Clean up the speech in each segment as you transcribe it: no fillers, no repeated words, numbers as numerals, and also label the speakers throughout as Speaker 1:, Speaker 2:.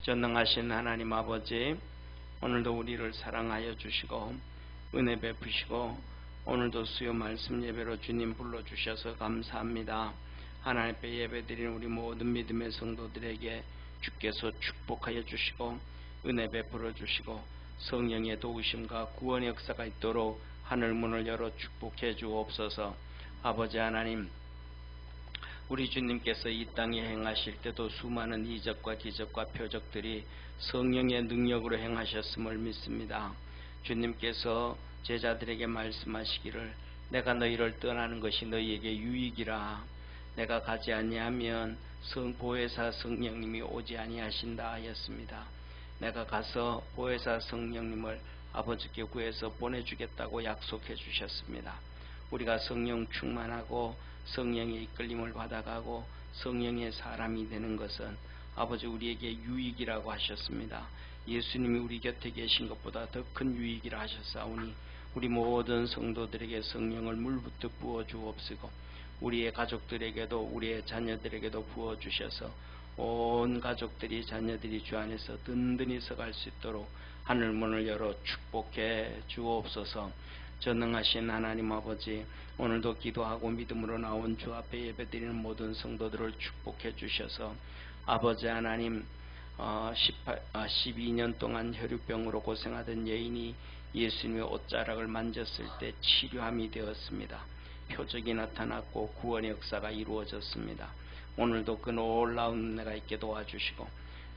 Speaker 1: 전능하신 하나님 아버지, 오늘도 우리를 사랑하여 주시고 은혜 베푸시고 오늘도 수요 말씀 예배로 주님 불러주셔서 감사합니다. 하나님 앞에 예배드리는 우리 모든 믿음의 성도들에게 주께서 축복하여 주시고 은혜 베풀어 주시고 성령의 도우심과 구원의 역사가 있도록 하늘 문을 열어 축복해 주옵소서. 아버지 하나님, 우리 주님께서 이 땅에 행하실 때도 수많은 이적과 기적과 표적들이 성령의 능력으로 행하셨음을 믿습니다. 주님께서 제자들에게 말씀하시기를 내가 너희를 떠나는 것이 너희에게 유익이라. 내가 가지 아니하면 보혜사 성령님이 오지 아니하신다 하였습니다. 내가 가서 보혜사 성령님을 아버지께 구해서 보내주겠다고 약속해 주셨습니다. 우리가 성령 충만하고 성령의 이끌림을 받아가고 성령의 사람이 되는 것은 아버지 우리에게 유익이라고 하셨습니다. 예수님이 우리 곁에 계신 것보다 더 큰 유익이라 하셨사오니 우리 모든 성도들에게 성령을 물부터 부어 주옵시고 우리의 가족들에게도 우리의 자녀들에게도 부어 주셔서 온 가족들이 자녀들이 주 안에서 든든히 서갈 수 있도록 하늘 문을 열어 축복해 주옵소서. 전능하신 하나님 아버지, 오늘도 기도하고 믿음으로 나온 주 앞에 예배드리는 모든 성도들을 축복해 주셔서 아버지 하나님, 12년 동안 혈유병으로 고생하던 여인이 예수님의 옷자락을 만졌을 때 치료함이 되었습니다. 표적이 나타났고 구원의 역사가 이루어졌습니다. 오늘도 그 놀라운 은혜가 있게 도와주시고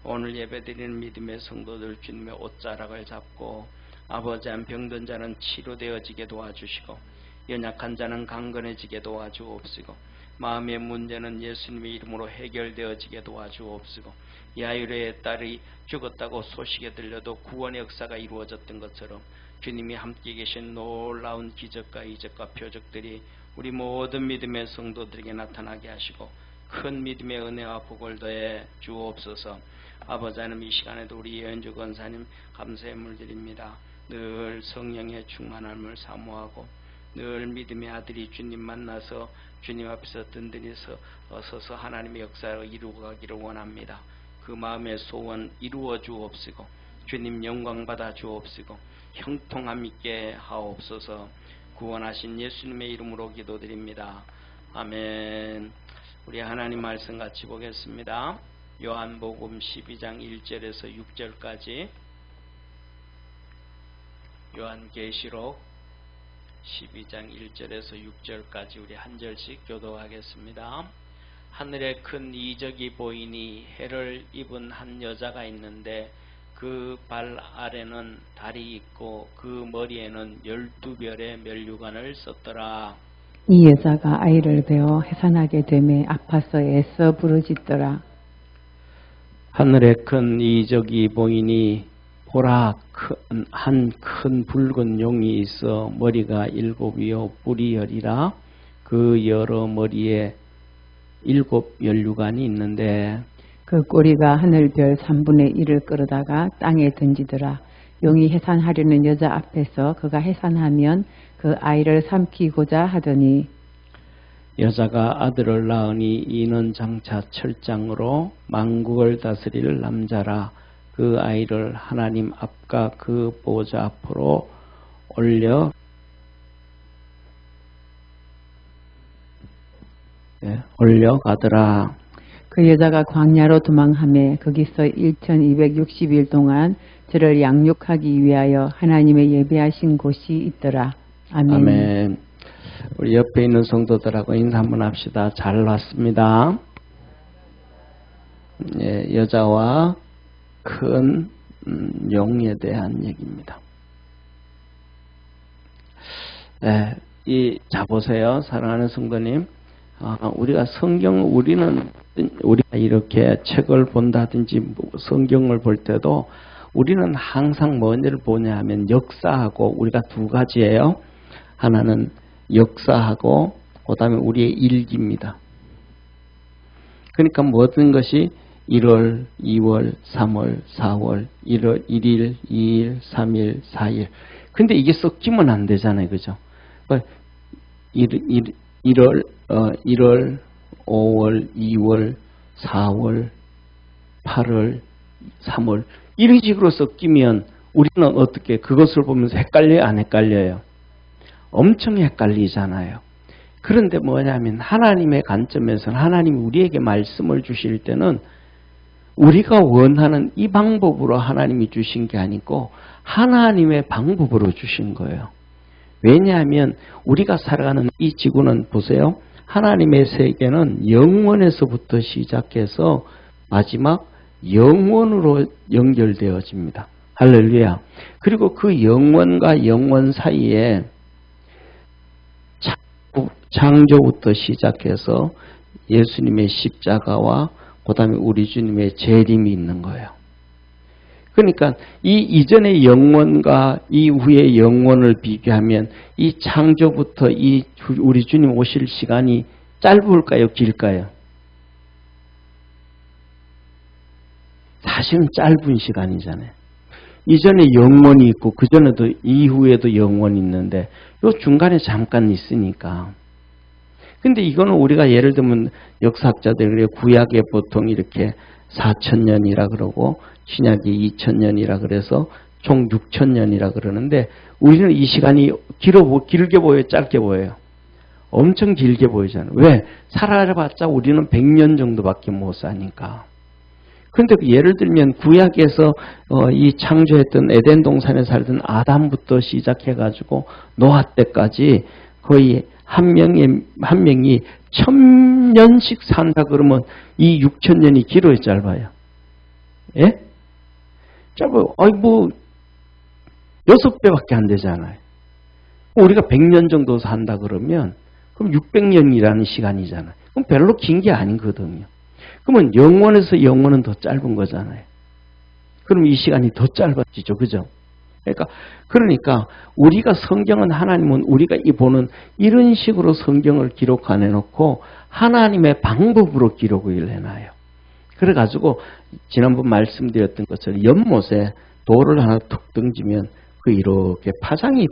Speaker 1: 오늘 예배드리는 믿음의 성도들 주님의 옷자락을 잡고 아버지 한 병든 자는 치료되어지게 도와주시고 연약한 자는 강건해지게 도와주옵시고 마음의 문제는 예수님의 이름으로 해결되어지게 도와주옵시고 야이로의 딸이 죽었다고 소식에 들려도 구원의 역사가 이루어졌던 것처럼 주님이 함께 계신 놀라운 기적과 이적과 표적들이 우리 모든 믿음의 성도들에게 나타나게 하시고 큰 믿음의 은혜와 복을 더해 주옵소서. 아버지 하나님, 이 시간에도 우리 예언주 권사님 감사의 물드립니다. 늘 성령의 충만함을 사모하고 늘 믿음의 아들이 주님 만나서 주님 앞에서 든든히 서서 하나님의 역사를 이루어 가기를 원합니다. 그 마음의 소원 이루어 주옵시고 주님 영광 받아 주옵시고 형통함 있게 하옵소서. 구원하신 예수님의 이름으로 기도드립니다. 아멘. 우리 하나님 말씀 같이 보겠습니다. 요한복음 12장 1절에서 6절까지, 요한계시록 12장 1절에서 6절까지 우리 한 절씩 교도하겠습니다. 하늘에 큰 이적이 보이니 해를 입은 한 여자가 있는데 그 발 아래는 달이 있고 그 머리에는 12별의 면류관을 썼더라.
Speaker 2: 이 여자가 아이를 베어 해산하게 되매 아파서 애써 부르짖더라.
Speaker 1: 하늘에 큰 이적이 보이니 보라, 한 큰 붉은 용이 있어 머리가 7이요 뿔이 10이라. 그 여러 머리에 7 면류관이 있는데
Speaker 2: 그 꼬리가 하늘별 3분의 1을 끌어다가 땅에 던지더라. 용이 해산하려는 여자 앞에서 그가 해산하면 그 아이를 삼키고자 하더니
Speaker 1: 여자가 아들을 낳으니 이는 장차 철장으로 만국을 다스릴 남자라. 그 아이를 하나님 앞과 그 보좌 앞으로 올려가더라.
Speaker 2: 그 여자가 광야로 도망하며 거기서 1260일 동안 저를 양육하기 위하여 하나님의 예배하신 곳이 있더라. 아멘.
Speaker 1: 아멘. 우리 옆에 있는 성도들하고 인사 한번 합시다. 잘 왔습니다. 예, 여자와 큰 용에 대한 얘기입니다. 예, 자 보세요, 사랑하는 성도님. 우리가 우리가 이렇게 책을 본다든지 성경을 볼 때도 우리는 항상 뭐를 보냐 하면 역사하고, 우리가 두 가지예요. 하나는 역사하고 그 다음에 우리의 일기입니다. 그러니까 모든 것이 1월, 2월, 3월, 4월, 1월, 1일, 2일, 3일, 4일. 근데 이게 섞이면 안 되잖아요. 그죠? 1월, 5월, 2월, 4월, 8월, 3월 이런 식으로 섞이면 우리는 어떻게 그것을 보면서 헷갈려요? 안 헷갈려요? 엄청 헷갈리잖아요. 그런데 뭐냐면 하나님의 관점에서는 하나님이 우리에게 말씀을 주실 때는 우리가 원하는 이 방법으로 하나님이 주신 게 아니고 하나님의 방법으로 주신 거예요. 왜냐하면 우리가 살아가는 이 지구는 보세요. 하나님의 세계는 영원에서부터 시작해서 마지막 영원으로 연결되어집니다. 할렐루야. 그리고 그 영원과 영원 사이에 창조부터 시작해서 예수님의 십자가와 그 다음에 우리 주님의 재림이 있는 거예요. 그러니까 이 이전의 영원과 이후의 영원을 비교하면 이 창조부터 이 우리 주님 오실 시간이 짧을까요? 길까요? 사실은 짧은 시간이잖아요. 이전에 영원이 있고 그전에도 이후에도 영원이 있는데 요 중간에 잠깐 있으니까. 근데 이거는 우리가 예를 들면 역사학자들이 구약에 보통 이렇게 4,000년이라 그러고 신약이 2,000년이라 그래서 총 6,000년이라 그러는데 우리는 이 시간이 길게 보여요? 짧게 보여요? 엄청 길게 보이잖아요. 왜? 살아봤자 우리는 100년 정도밖에 못 사니까. 그런데 예를 들면 구약에서 이 창조했던 에덴 동산에 살던 아담부터 시작해가지고 노아 때까지 거의 한 명이 1000년씩 산다 그러면 이 6,000년이 길어요, 짧아요? 예? 짧아요. 아이, 6배밖에 안 되잖아요. 우리가 100년 정도 산다 그러면, 그럼 600년이라는 시간이잖아요. 그럼 별로 긴 게 아니거든요. 그러면 영원에서 영원은 더 짧은 거잖아요. 그럼 이 시간이 더 짧아지죠. 그죠? 그러니까 우리가 성경은 하나님은 우리가 보는 이런 식으로 성경을 기록 안 해놓고 하나님의 방법으로 기록을 해놔요. 그래가지고 지난번 말씀드렸던 것처럼 연못에 돌을 하나 툭 던지면 그 이렇게 파장이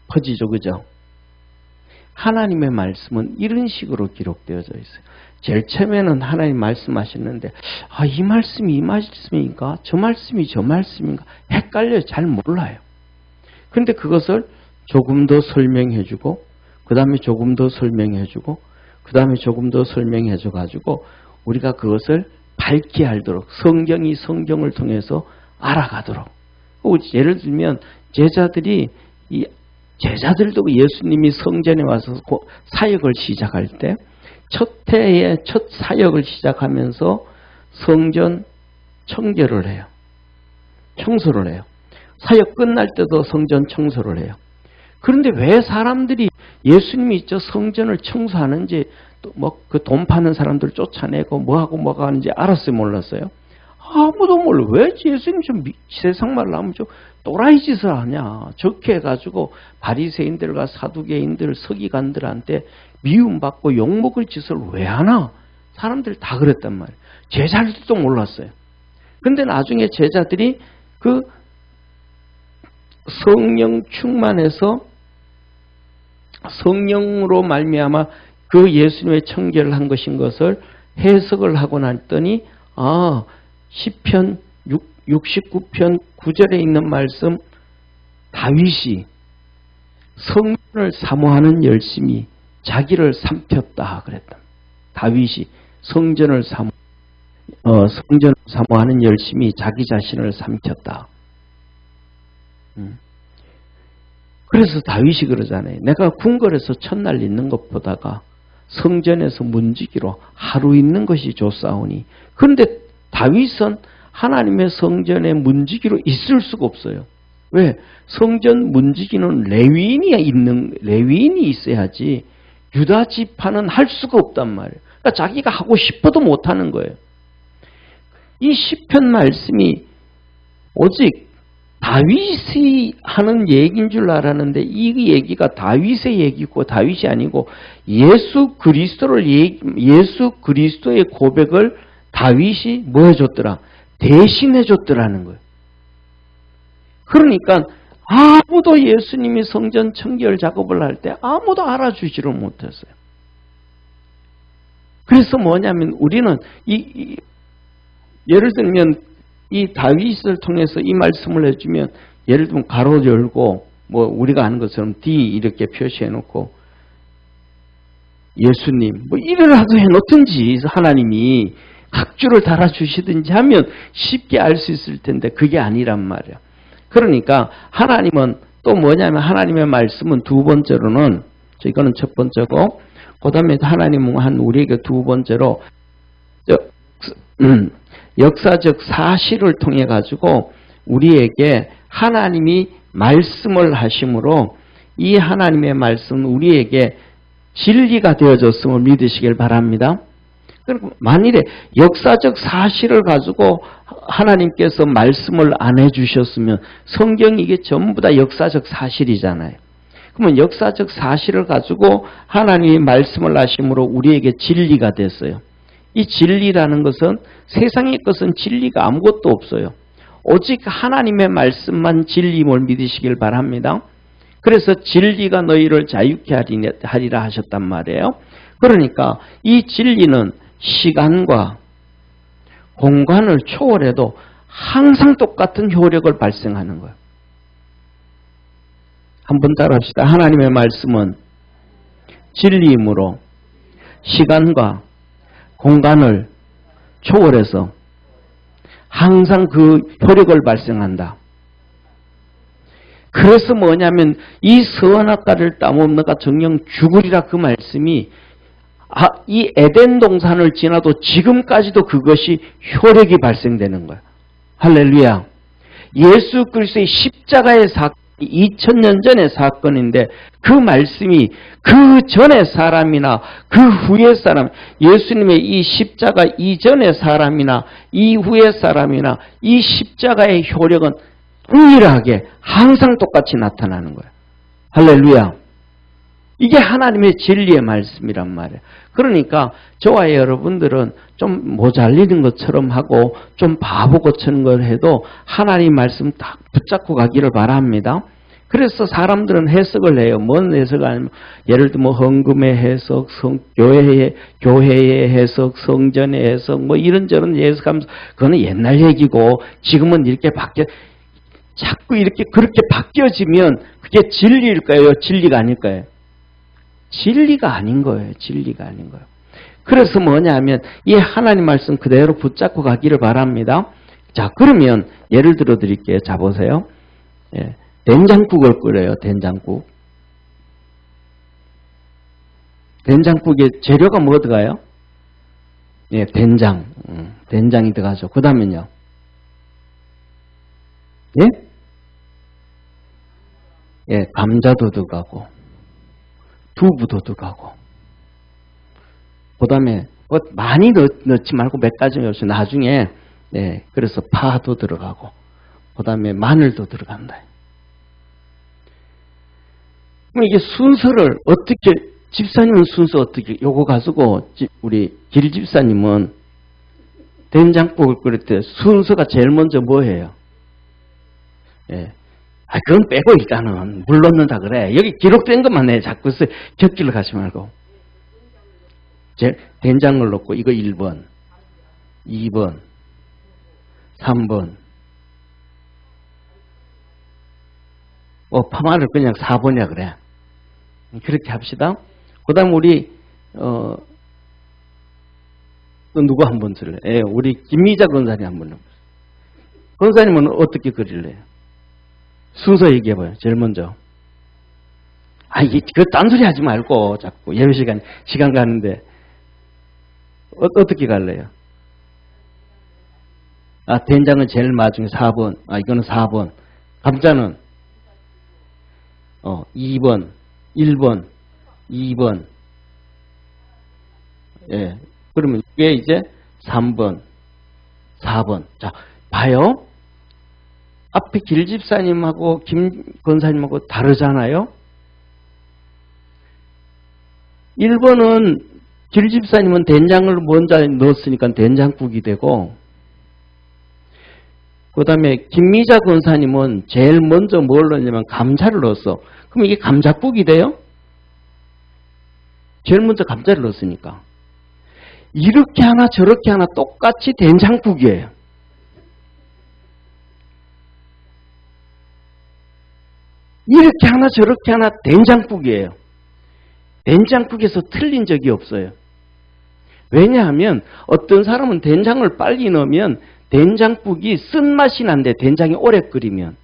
Speaker 1: 퍼지죠. 그죠? 하나님의 말씀은 이런 식으로 기록되어져 있어요. 제일 처음에는 하나님 말씀하셨는데 이 말씀이 이 말씀인가? 저 말씀이 저 말씀인가? 헷갈려요. 잘 몰라요. 그런데 그것을 조금 더 설명해주고 그 다음에 조금 더 설명해주고 그 다음에 조금 더 설명해줘가지고 우리가 그것을 밝게 알도록 성경이 성경을 통해서 알아가도록. 예를 들면 제자들도 예수님이 성전에 와서 사역을 시작할 때 첫 해에 첫 사역을 시작하면서 성전 청결을 해요. 청소를 해요. 사역 끝날 때도 성전 청소를 해요. 그런데 왜 사람들이 예수님이 성전을 청소하는지 그 돈 파는 사람들 쫓아내고 뭐가 하는지 알았어요? 몰랐어요? 아무도 몰라. 왜 예수님 좀 세상 말로 하면 좀 또라이 짓을 하냐. 적게 해가지고 바리새인들과 사두개인들, 서기관들한테 미움받고 욕먹을 짓을 왜 하나? 사람들 다 그랬단 말이에요. 제자들도 몰랐어요. 근데 나중에 제자들이 그 성령 충만해서 성령으로 말미암아 그 예수님의 청결을 한 것인 것을 해석을 하고 났더니 시편 69편 9절에 있는 말씀 다윗이 성전을 사모하는 열심이 자기를 삼켰다 그랬다. 다윗이 성전을 사모하는 열심이 자기 자신을 삼켰다. 그래서 다윗이 그러잖아요. 내가 궁궐에서 첫날 있는 것보다가 성전에서 문지기로 하루 있는 것이 좋사오니. 그런데 다윗은 하나님의 성전에 문지기로 있을 수가 없어요. 왜? 성전 문지기는 레위인이 있어야지 유다 지파는 할 수가 없단 말이에요. 그러니까 자기가 하고 싶어도 못하는 거예요. 이 시편 말씀이 오직 다윗이 하는 얘기인 줄 알았는데 이 얘기가 다윗의 얘기고 다윗이 아니고 예수 그리스도의 고백을 다윗이 뭐 해줬더라? 대신해줬더라는 거예요. 그러니까 아무도 예수님이 성전 청결 작업을 할 때 아무도 알아주지를 못했어요. 그래서 뭐냐면 우리는 예를 들면 이 다윗을 통해서 이 말씀을 해주면 예를 들면 가로 열고 뭐 우리가 아는 것처럼 D 이렇게 표시해 놓고 예수님 뭐 이래라도 해놓든지 하나님이 각주를 달아주시든지 하면 쉽게 알 수 있을 텐데 그게 아니란 말이야. 그러니까 하나님은 또 뭐냐면 하나님의 말씀은 두 번째로는 이거는 첫 번째고 그 다음에 하나님은 우리에게 두 번째로 역사적 사실을 통해 가지고 우리에게 하나님이 말씀을 하심으로 이 하나님의 말씀은 우리에게 진리가 되어졌음을 믿으시길 바랍니다. 그리고 만일에 역사적 사실을 가지고 하나님께서 말씀을 안 해주셨으면 성경이 이게 전부 다 역사적 사실이잖아요. 그러면 역사적 사실을 가지고 하나님이 말씀을 하심으로 우리에게 진리가 됐어요. 이 진리라는 것은 세상의 것은 진리가 아무것도 없어요. 오직 하나님의 말씀만 진리임을 믿으시길 바랍니다. 그래서 진리가 너희를 자유케 하리라 하셨단 말이에요. 그러니까 이 진리는 시간과 공간을 초월해도 항상 똑같은 효력을 발생하는 거예요. 한번 따라합시다. 하나님의 말씀은 진리이므로 시간과 공간을 초월해서 항상 그 효력을 발생한다. 그래서 뭐냐면 이 선악과를 따먹는 너가 정령 죽으리라 그 말씀이 이 에덴 동산을 지나도 지금까지도 그것이 효력이 발생되는 거야. 할렐루야. 예수 그리스도의 십자가의 사건이 2000년 전의 사건인데 그 말씀이 그 전의 사람이나 그 후의 사람, 예수님의 이 십자가 이전의 사람이나 이후의 사람이나 이 십자가의 효력은 동일하게 항상 똑같이 나타나는 거예요. 할렐루야. 이게 하나님의 진리의 말씀이란 말이에요. 그러니까 저와 여러분들은 좀 모자리는 것처럼 하고 좀 바보 고치는 걸 해도 하나님 말씀 딱 붙잡고 가기를 바랍니다. 그래서 사람들은 해석을 해요. 뭔 해석 아니면 예를 들면 헌금의 해석, 교회의 해석, 성전의 해석 뭐 이런저런 해석하면서 그거는 옛날 얘기고 지금은 이렇게 자꾸 이렇게 그렇게 바뀌어지면 그게 진리일까요? 진리가 아닐까요? 진리가 아닌 거예요. 진리가 아닌 거예요. 그래서 뭐냐면 이 하나님 말씀 그대로 붙잡고 가기를 바랍니다. 자, 그러면 예를 들어 드릴게요. 자, 보세요. 예, 된장국을 끓여요. 된장국. 된장국에 재료가 뭐 들어가요? 예, 된장. 된장이 들어가죠. 그 다음에요. 예? 예, 감자도 들어가고 두부도 들어가고 그 다음에 많이 넣지 말고 몇 가지 넣어서 나중에 예, 그래서 파도 들어가고 그 다음에 마늘도 들어간다. 그럼 이게 순서를 어떻게 집사님은 순서 어떻게 요거 가지고 우리 길 집사님은 된장국을 끓일 때 순서가 제일 먼저 뭐예요? 예. 그건 빼고 일단은 물 넣는다 그래. 여기 기록된 것만 해. 자꾸 곁길로 가지 말고. 된장을 넣고 이거 1번, 2번, 3번. 파마를 그냥 4번이야 그래. 그렇게 합시다. 그 다음 우리 또 누구 한번 들래? 예, 우리 김미자 권사님 한번. 권사님은 어떻게 그릴래요? 순서 얘기해봐요. 제일 먼저. 이게 그 딴소리 하지 말고 자꾸 예배 시간 가는데 어떻게 갈래요? 된장은 제일 마중에 4번. 이거는 4번. 감자는 2번, 1번, 2번. 예. 그러면 이게 이제 3번, 4번. 자, 봐요. 앞에 길집사님하고 김권사님하고 다르잖아요. 1번은 길집사님은 된장을 먼저 넣었으니까 된장국이 되고 그 다음에 김미자 권사님은 제일 먼저 뭘 넣냐면 감자를 넣었어. 그럼 이게 감자국이 돼요? 제일 먼저 감자를 넣었으니까. 이렇게 하나 저렇게 하나 똑같이 된장국이에요.
Speaker 3: 이렇게 하나 저렇게 하나 된장국이에요. 된장국에서 틀린 적이 없어요. 왜냐하면 어떤 사람은 된장을 빨리 넣으면 된장국이 쓴맛이 난대, 된장이 오래 끓이면.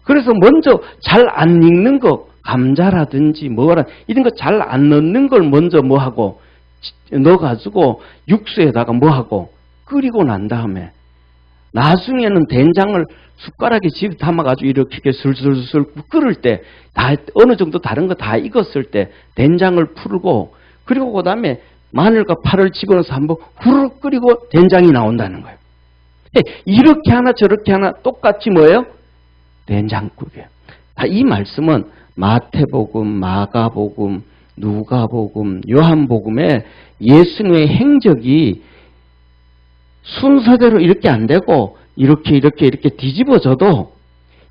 Speaker 3: 그래서 먼저 잘 안 익는 거, 감자라든지 뭐라 이런 거 잘 안 넣는 걸 먼저 뭐하고 넣어가지고 육수에다가 뭐하고 끓이고 난 다음에 나중에는 된장을 숟가락에 집어 담아가지고 이렇게 슬슬슬 끓을 때 다 어느 정도 다른 거 다 익었을 때 된장을 풀고 그리고 그 다음에 마늘과 파를 집어넣어서 한번 후루룩 끓이고 된장이 나온다는 거예요. 이렇게 하나 저렇게 하나 똑같이 뭐예요? 된장국이에요. 이 말씀은 마태복음, 마가복음, 누가복음, 요한복음에 예수님의 행적이 순서대로 이렇게 안 되고 이렇게 뒤집어져도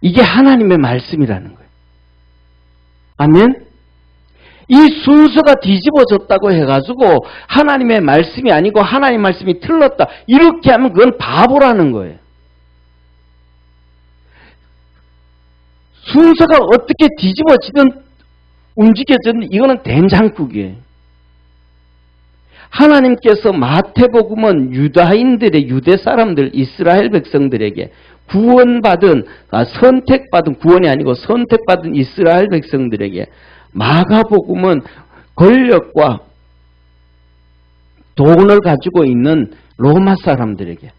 Speaker 3: 이게 하나님의 말씀이라는 거예요. 아멘? 이 순서가 뒤집어졌다고 해가지고 하나님의 말씀이 아니고 하나님의 말씀이 틀렸다. 이렇게 하면 그건 바보라는 거예요. 순서가 어떻게 뒤집어지든 움직여지든 이거는 된장국이에요. 하나님께서 마태복음은 유다인들의 유대 사람들 이스라엘 백성들에게 구원받은 선택받은 구원이 아니고 선택받은 이스라엘 백성들에게 마가복음은 권력과 돈을 가지고 있는 로마 사람들에게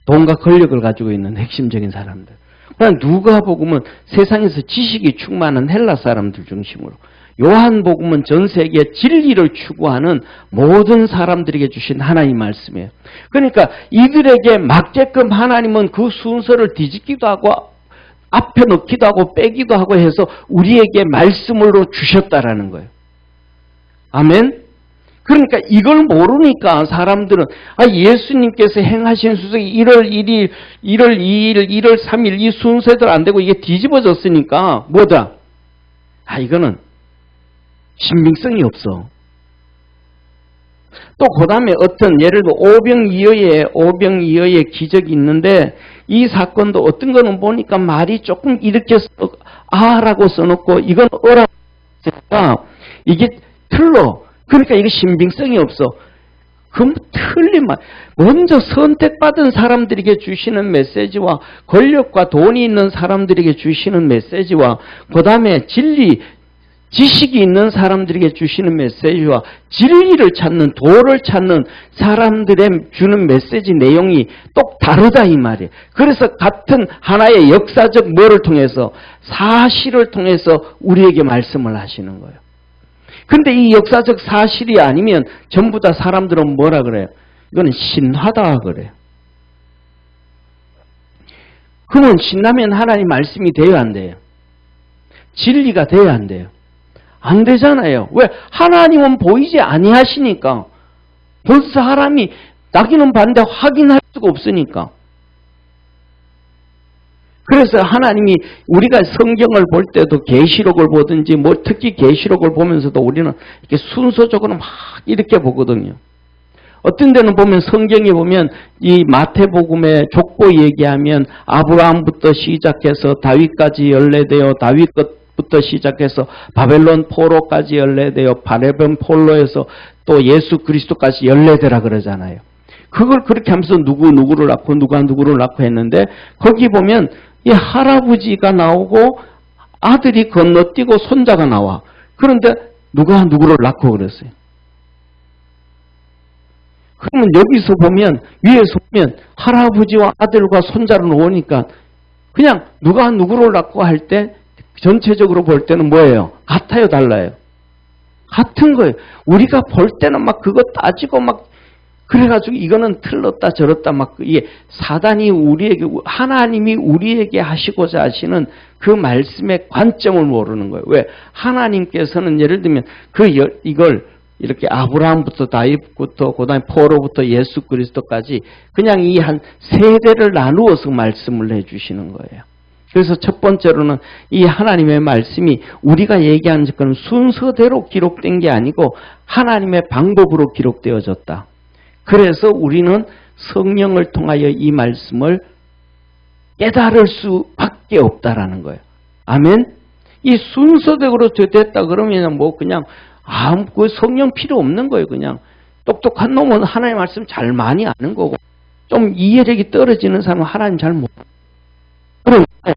Speaker 3: 돈과 권력을 가지고 있는 핵심적인 사람들. 그러나 누가복음은 세상에서 지식이 충만한 헬라 사람들 중심으로 요한복음은 전 세계에 진리를 추구하는 모든 사람들에게 주신 하나님 말씀이에요. 그러니까 이들에게 맞게끔 하나님은 그 순서를 뒤집기도 하고 앞에 넣기도 하고 빼기도 하고 해서 우리에게 말씀으로 주셨다라는 거예요. 아멘? 그러니까 이걸 모르니까 사람들은 예수님께서 행하신 수석이 1월 1일, 1월 2일, 1월 3일 이 순서대로 안 되고 이게 뒤집어졌으니까 뭐다? 이거는 신빙성이 없어. 또 그 다음에 어떤 예를 들어 오병이어의 기적이 있는데 이 사건도 어떤 거는 보니까 말이 조금 이렇게 아라고 써놓고 이건 어라고 써니까 이게 틀려. 그러니까 이게 신빙성이 없어. 그럼 틀린 말. 먼저 선택받은 사람들에게 주시는 메시지와 권력과 돈이 있는 사람들에게 주시는 메시지와 그 다음에 진리 지식이 있는 사람들에게 주시는 메시지와 진리를 찾는 도를 찾는 사람들의 주는 메시지 내용이 똑 다르다 이 말이에요. 그래서 같은 하나의 역사적 뭐를 통해서 사실을 통해서 우리에게 말씀을 하시는 거예요. 근데 이 역사적 사실이 아니면 전부 다 사람들은 뭐라 그래요? 이거는 신화다 그래요. 그러면 신라면 하나님 말씀이 돼야 안 돼요? 진리가 돼야 안 돼요? 안 되잖아요. 왜? 하나님은 보이지 아니하시니까. 벌써 사람이 낙인은 봤는데 확인할 수가 없으니까. 그래서 하나님이 우리가 성경을 볼 때도 계시록을 보든지 특히 계시록을 보면서도 우리는 이렇게 순서적으로 막 이렇게 보거든요. 어떤 데는 보면 성경에 보면 이 마태복음의 족보 얘기하면 아브라함부터 시작해서 다윗까지 연례되어 다윗 부터 시작해서 바벨론 포로까지 연례되어 바벨론 포로에서 또 예수 그리스도까지 연례되라 그러잖아요. 그걸 그렇게 하면서 누구를 낳고 누가 누구를 낳고 했는데 거기 보면 이 할아버지가 나오고 아들이 건너뛰고 손자가 나와. 그런데 누가 누구를 낳고 그랬어요. 그러면 여기서 보면 위에서 보면 할아버지와 아들과 손자를 놓으니까 그냥 누가 누구를 낳고 할 때 전체적으로 볼 때는 뭐예요? 같아요, 달라요? 같은 거예요. 우리가 볼 때는 막 그거 따지고 막 그래가지고 이거는 틀렸다 저렇다 막 이게 사단이 우리에게 하나님이 우리에게 하시고자 하시는 그 말씀의 관점을 모르는 거예요. 왜? 하나님께서는 예를 들면 이걸 이렇게 아브라함부터 다윗부터 그다음에 포로부터 예수 그리스도까지 그냥 이 한 세대를 나누어서 말씀을 해주시는 거예요. 그래서 첫 번째로는 이 하나님의 말씀이 우리가 얘기하는 것은 순서대로 기록된 게 아니고 하나님의 방법으로 기록되어졌다. 그래서 우리는 성령을 통하여 이 말씀을 깨달을 수밖에 없다라는 거예요. 아멘? 이 순서대로 됐다 그러면 뭐 그냥 그 성령 필요 없는 거예요. 그냥 똑똑한 놈은 하나님 말씀 잘 많이 아는 거고 좀 이해력이 떨어지는 사람은 하나님 잘 모르는 거예요.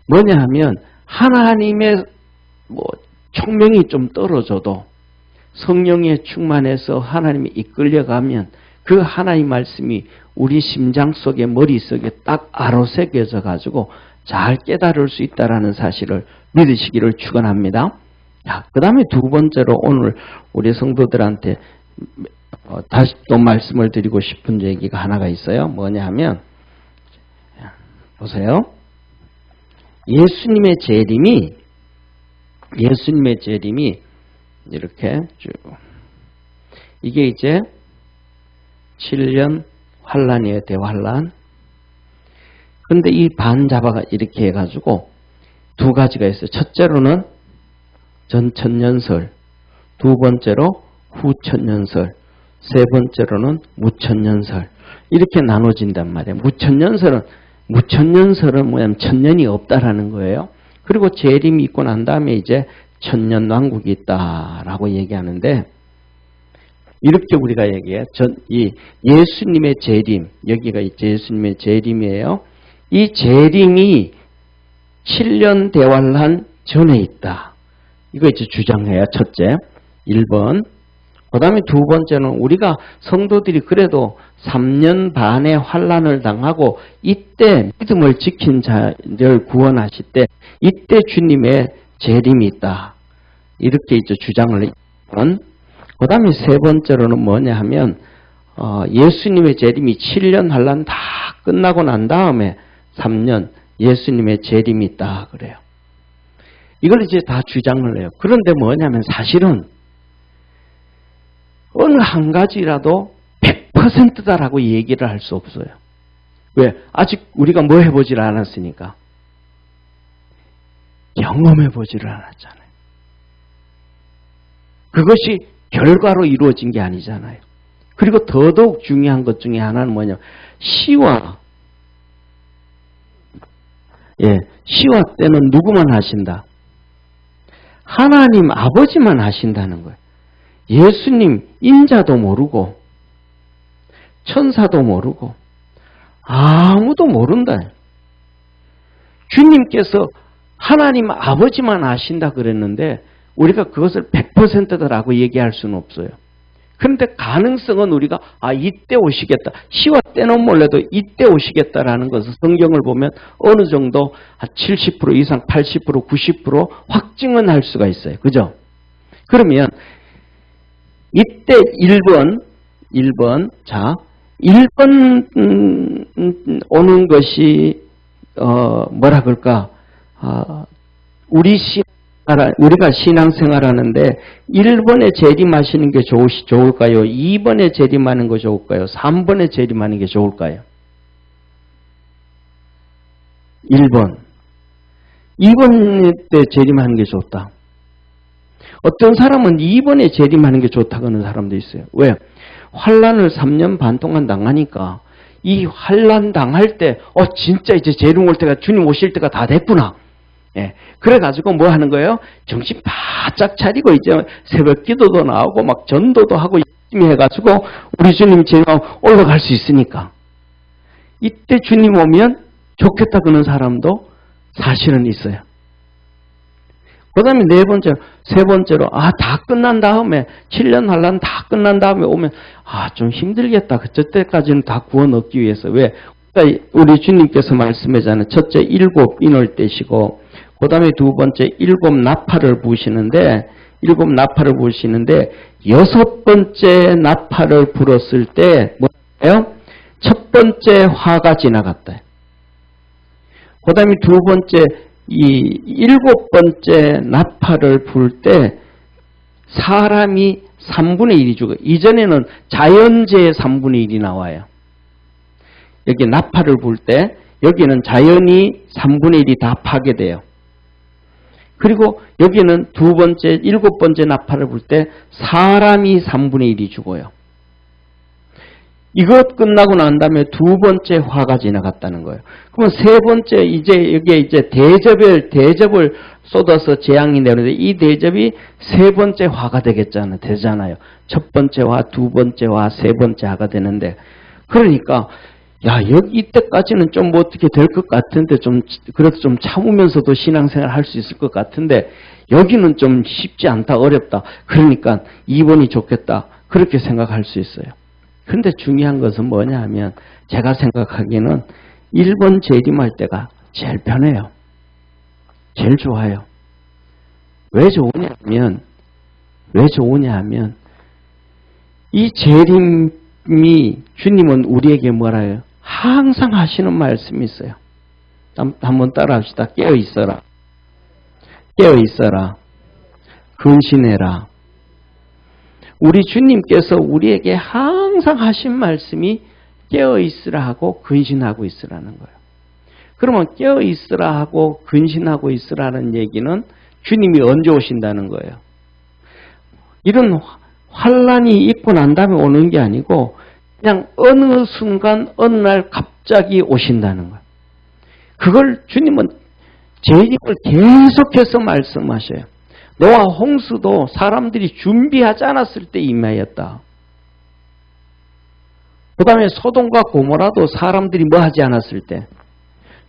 Speaker 3: 뭐냐 하면 하나님의 총명이 좀 떨어져도 성령에 충만해서 하나님이 이끌려가면 그 하나님 말씀이 우리 심장 속에 머릿속에 딱 아로새겨져 가지고 잘 깨달을 수 있다는 사실을 믿으시기를 축원합니다. 그 다음에 두 번째로 오늘 우리 성도들한테 다시 또 말씀을 드리고 싶은 얘기가 하나가 있어요. 뭐냐 하면 보세요. 예수님의 재림이 이렇게 쭉 이게 이제 7년 환란이에요. 대환란. 근데 이 반자바가 이렇게 해가지고 두 가지가 있어요. 첫째로는 전천년설, 두 번째로 후천년설, 세 번째로는 무천년설 이렇게 나눠진단 말이에요. 무천년설은 뭐냐면 천년이 없다라는 거예요. 그리고 재림이 있고 난 다음에 이제 천년왕국이 있다라고 얘기하는데 이렇게 우리가 얘기해요. 이 예수님의 재림, 여기가 예수님의 재림이에요. 이 재림이 7년 대환란 전에 있다. 이거 이제 주장해요. 첫째, 1번. 그 다음에 두 번째는 우리가 성도들이 그래도 3년 반의 환란을 당하고 이때 믿음을 지킨 자를 구원하실 때 이때 주님의 재림이 있다. 이렇게 이제 주장을 했던. 그 다음에 세 번째로는 뭐냐 하면 예수님의 재림이 7년 환란 다 끝나고 난 다음에 3년 예수님의 재림이 있다 그래요. 이걸 이제 다 주장을 해요. 그런데 뭐냐면 사실은 어느 한 가지라도 100%다라고 얘기를 할 수 없어요. 왜? 아직 우리가 뭐 해보질 않았으니까. 경험해보지를 않았잖아요. 그것이 결과로 이루어진 게 아니잖아요. 그리고 더더욱 중요한 것 중에 하나는 뭐냐? 시와 때는 누구만 하신다? 하나님 아버지만 하신다는 거예요. 예수님 인자도 모르고 천사도 모르고 아무도 모른다. 주님께서 하나님 아버지만 아신다 그랬는데 우리가 그것을 100%다라고 얘기할 수는 없어요. 그런데 가능성은 우리가 이때 오시겠다. 시와 때는 몰라도 이때 오시겠다라는 것을 성경을 보면 어느 정도 70% 이상 80% 90% 확증은 할 수가 있어요. 그죠? 그러면 이때 1번 자 1번 오는 것이 뭐라 그럴까 우리가 신앙생활하는데 1번에 재림하시는 게 좋을까요? 2번에 재림하는 게 좋을까요? 3번에 재림하는 게 좋을까요? 1번 2번 때 재림하는 게 좋다. 어떤 사람은 2번에 재림하는 게 좋다고 하는 사람도 있어요. 왜? 환란을 3년 반 동안 당하니까 이 환란 당할 때 진짜 이제 재림 올 때가 주님 오실 때가 다 됐구나. 그래가지고 뭐 하는 거예요? 정신 바짝 차리고 이제 새벽 기도도 나오고 막 전도도 하고 열심히 해가지고 우리 주님 재림 올라갈 수 있으니까. 이때 주님 오면 좋겠다 그러는 사람도 사실은 있어요. 그 다음에 세 번째로 다 끝난 다음에 7년 환란 다 끝난 다음에 오면 좀 힘들겠다. 저때까지는 다 구원 얻기 위해서. 왜? 우리 주님께서 말씀하잖아요. 첫째 7 인을 떼시고 그 다음에 두 번째 7 나팔을 부시는데 6번째 나팔을 불었을 때 뭐예요? 첫 번째 화가 지나갔다. 그 다음에 두 번째 이 7번째 나팔을 불 때 사람이 3분의 1이 죽어요. 이전에는 자연재해 3분의 1이 나와요. 여기 나팔을 불 때 여기는 자연이 3분의 1이 다 파괴돼요. 그리고 여기는 7번째 나팔을 불 때 사람이 3분의 1이 죽어요. 이것 끝나고 난 다음에 두 번째 화가 지나갔다는 거예요. 그러면 세 번째 여기에 이제 대접을 쏟아서 재앙이 내리는데 이 대접이 세 번째 화가 되잖아요. 첫 번째 화, 두 번째 화, 세 번째 화가 되는데 그러니까 여기 이때까지는 좀 뭐 어떻게 될 것 같은데 그래도 좀 참으면서도 신앙생활 할 수 있을 것 같은데 여기는 좀 쉽지 않다, 어렵다. 그러니까 2번이 좋겠다. 그렇게 생각할 수 있어요. 그런데 중요한 것은 뭐냐 하면 제가 생각하기에는 1번 재림할 때가 제일 편해요. 제일 좋아요. 왜 좋으냐 하면 이 재림이 주님은 우리에게 뭐라 해요? 항상 하시는 말씀이 있어요. 한번 따라 합시다. 깨어있어라. 깨어있어라. 근신해라. 우리 주님께서 우리에게 항상 하신 말씀이 깨어있으라 하고 근신하고 있으라는 거예요. 그러면 깨어있으라 하고 근신하고 있으라는 얘기는 주님이 언제 오신다는 거예요. 이런 환란이 있고 난 다음에 오는 게 아니고 그냥 어느 순간 어느 날 갑자기 오신다는 거예요. 그걸 주님은 재림을 계속해서 말씀하셔요. 노아 홍수도 사람들이 준비하지 않았을 때 임하였다. 그 다음에 소돔과 고모라도 사람들이 뭐 하지 않았을 때?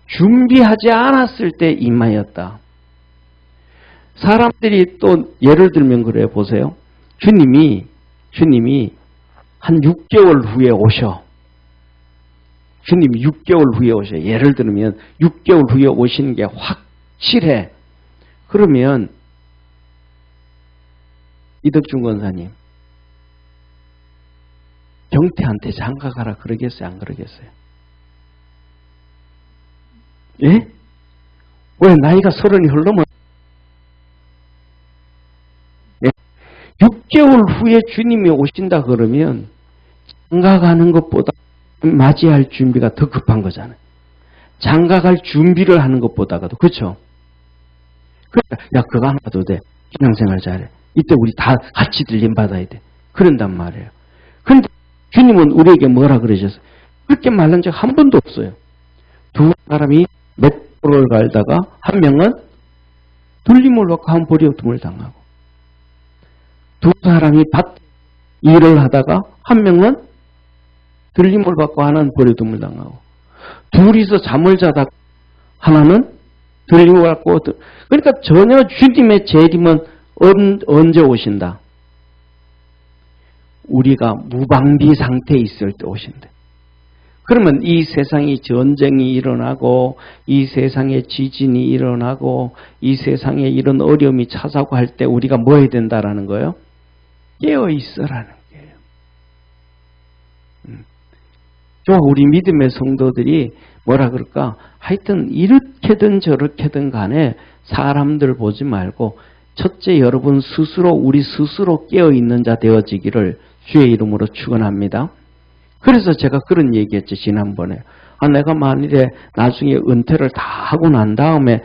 Speaker 3: 준비하지 않았을 때 임하였다. 사람들이 또 예를 들면 그래요. 보세요. 주님이 한 6개월 후에 오셔. 주님이 6개월 후에 오셔. 예를 들면 6개월 후에 오시는 게 확실해. 그러면 이덕준 권사님 경태한테 장가가라 그러겠어요? 안 그러겠어요? 예? 왜 나이가 30이 흘러면 6개월 후에 주님이 오신다 그러면 장가가는 것보다 맞이할 준비가 더 급한 거잖아요. 장가갈 준비를 하는 것보다도. 그렇죠? 야 그거 안 봐도 돼. 신앙생활 잘해. 이때 우리 다 같이 들림 받아야 돼. 그런단 말이에요. 그런데 주님은 우리에게 뭐라 그러셨어요? 그렇게 말한 적 한 번도 없어요. 두 사람이 맷돌을 갈다가 한 명은 들림을 받고 한 버려둠을 당하고 두 사람이 밭 일을 하다가 한 명은 들림을 받고 하나는 버려둠을 당하고 둘이서 잠을 자다가 하나는 들림을 받고 그러니까 전혀 주님의 재림은 언제 오신다? 우리가 무방비 상태에 있을 때 오신다. 그러면 이 세상에 전쟁이 일어나고 이 세상에 지진이 일어나고 이 세상에 이런 어려움이 찾아오고 할 때 우리가 뭐 해야 된다라는 거예요? 깨어 있어라는 거예요. 우리 믿음의 성도들이 뭐라 그럴까? 하여튼 이렇게든 저렇게든 간에 사람들 보지 말고 첫째 여러분 스스로 우리 스스로 깨어있는 자 되어지기를 주의 이름으로 축원합니다. 그래서 제가 그런 얘기했죠. 지난번에. 내가 만일에 나중에 은퇴를 다 하고 난 다음에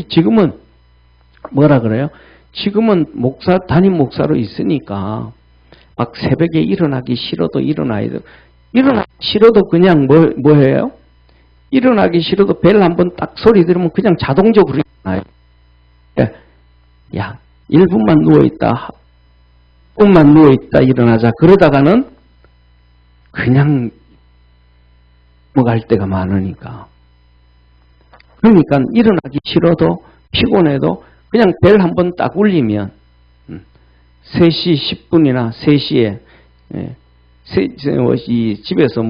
Speaker 3: 지금은 뭐라 그래요? 지금은 담임 목사로 있으니까 막 새벽에 일어나기 싫어도 일어나야 돼. 일어나기 싫어도 그냥 뭐예요? 일어나기 싫어도 벨 한번 딱 소리 들으면 그냥 자동적으로 일어나요. 야, 1분만 누워있다. 1분만 누워있다 일어나자. 그러다가는 그냥 갈 때가 많으니까. 그러니까 일어나기 싫어도 피곤해도 그냥 벨 한번 딱 울리면 3시 10분이나 3시에 이 집에서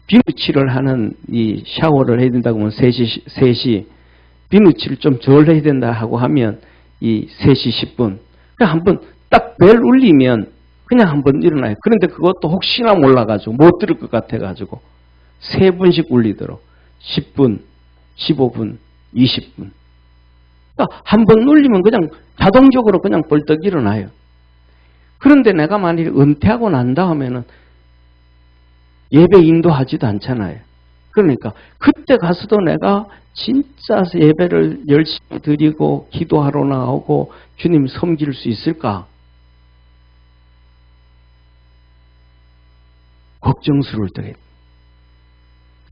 Speaker 3: 비누칠을 하는 이 샤워를 해야 된다고 하면 3시 비누칠을 좀 덜 해야 된다 하고 하면 이 3시 10분 그냥 한번 딱 벨 울리면 그냥 한번 일어나요. 그런데 그것도 혹시나 몰라가지고 못 들을 것 같아가지고 3분씩 울리도록 10분, 15분, 20분 그러니까 한번 울리면 그냥 자동적으로 그냥 벌떡 일어나요. 그런데 내가 만일 은퇴하고 난 다음에는 예배 인도하지도 않잖아요. 그러니까 그때 가서도 내가 진짜 예배를 열심히 드리고 기도하러 나오고 주님 섬길 수 있을까? 걱정스러울 때가 있다.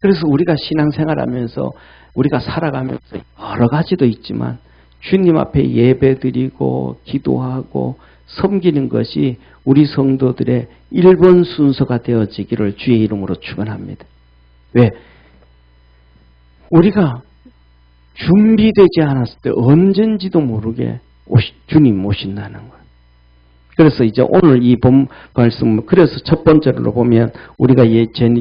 Speaker 3: 그래서 우리가 신앙생활하면서 우리가 살아가면서 여러 가지도 있지만 주님 앞에 예배드리고 기도하고 섬기는 것이 우리 성도들의 1번 순서가 되어지기를 주의 이름으로 축원합니다. 왜? 우리가 준비되지 않았을 때 언젠지도 모르게 주님 오신다는 거예요. 그래서 이제 오늘 이 본 말씀, 그래서 첫 번째로 보면 우리가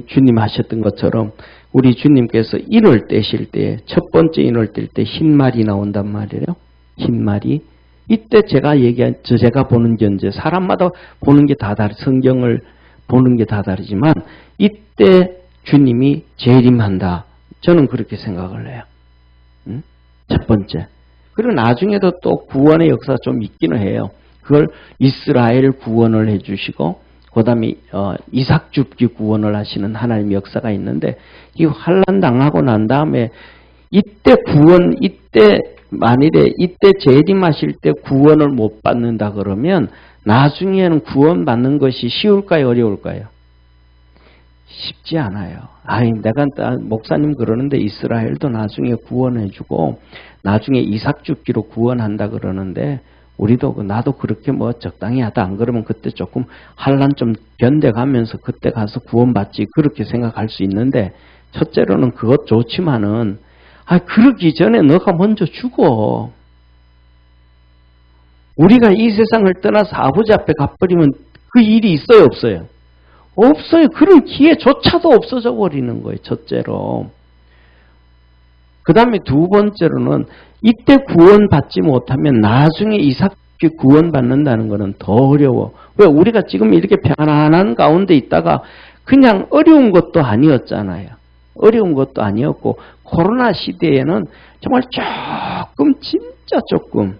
Speaker 3: 주님 하셨던 것처럼 우리 주님께서 인을 떼실 때, 첫 번째 인을 뗄 때 흰말이 나온단 말이에요. 흰말이. 이때 제가 제가 보는 견제, 사람마다 보는 게 다 성경을 보는 게 다 다르지만 이때 주님이 재림한다. 저는 그렇게 생각을 해요. 첫 번째. 그리고 나중에도 또 구원의 역사가 좀 있기는 해요. 그걸 이스라엘 구원을 해주시고 그 다음에 이삭 줍기 구원을 하시는 하나님의 역사가 있는데 이 환난 당하고 난 다음에 이때 만일에 이때 재림하실 때 구원을 못 받는다 그러면 나중에는 구원 받는 것이 쉬울까요? 어려울까요? 쉽지 않아요. 내가 목사님 그러는데 이스라엘도 나중에 구원해주고 나중에 이삭 줍기로 구원한다 그러는데 우리도 나도 그렇게 뭐 적당히 하다 안 그러면 그때 조금 환난 좀 견뎌가면서 그때 가서 구원받지 그렇게 생각할 수 있는데 첫째로는 그것 좋지만은 그러기 전에 너가 먼저 죽어. 우리가 이 세상을 떠나서 아버지 앞에 가버리면 그 일이 있어요 없어요? 없어요. 그런 기회조차도 없어져 버리는 거예요. 첫째로. 그 다음에 두 번째로는 이때 구원받지 못하면 나중에 이삭이 구원받는다는 것은 더 어려워. 왜? 우리가 지금 이렇게 편안한 가운데 있다가 그냥 어려운 것도 아니었잖아요. 어려운 것도 아니었고 코로나 시대에는 정말 조금 진짜 조금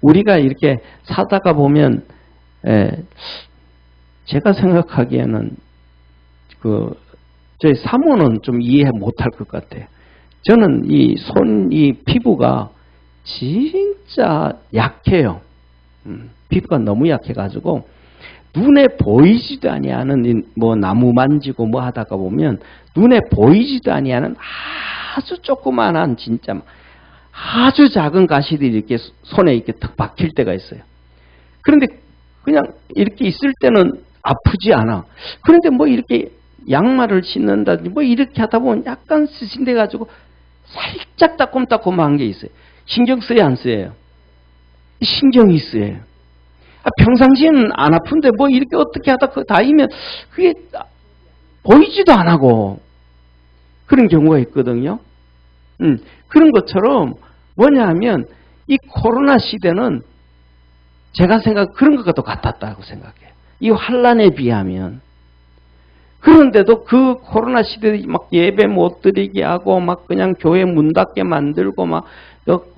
Speaker 3: 우리가 이렇게 사다가 보면 제가 생각하기에는 저희 사모는 좀 이해 못할 것 같아요. 저는 이 피부가 진짜 약해요. 피부가 너무 약해가지고 눈에 보이지도 아니하는 뭐 나무 만지고 뭐 하다가 보면 눈에 보이지도 아니하는 아주 조그만한 진짜 아주 작은 가시들이 이렇게 손에 이렇게 턱 박힐 때가 있어요. 그런데 그냥 이렇게 있을 때는 아프지 않아. 그런데 뭐 이렇게 양말을 신는다든지 뭐 이렇게 하다 보면 약간 스신돼 가지고 살짝 따끔따끔한 게 있어요. 신경 써야 안 써요? 신경이 쓰여요. 평상시에는 안 아픈데 뭐 이렇게 어떻게 하다 다이면 그게 보이지도 안 하고 그런 경우가 있거든요. 그런 것처럼 뭐냐 하면 이 코로나 시대는 제가 그런 것과 같았다고 생각해요. 이 환난에 비하면. 그런데도 그 코로나 시대에 막 예배 못 드리게 하고 막 그냥 교회 문 닫게 만들고 막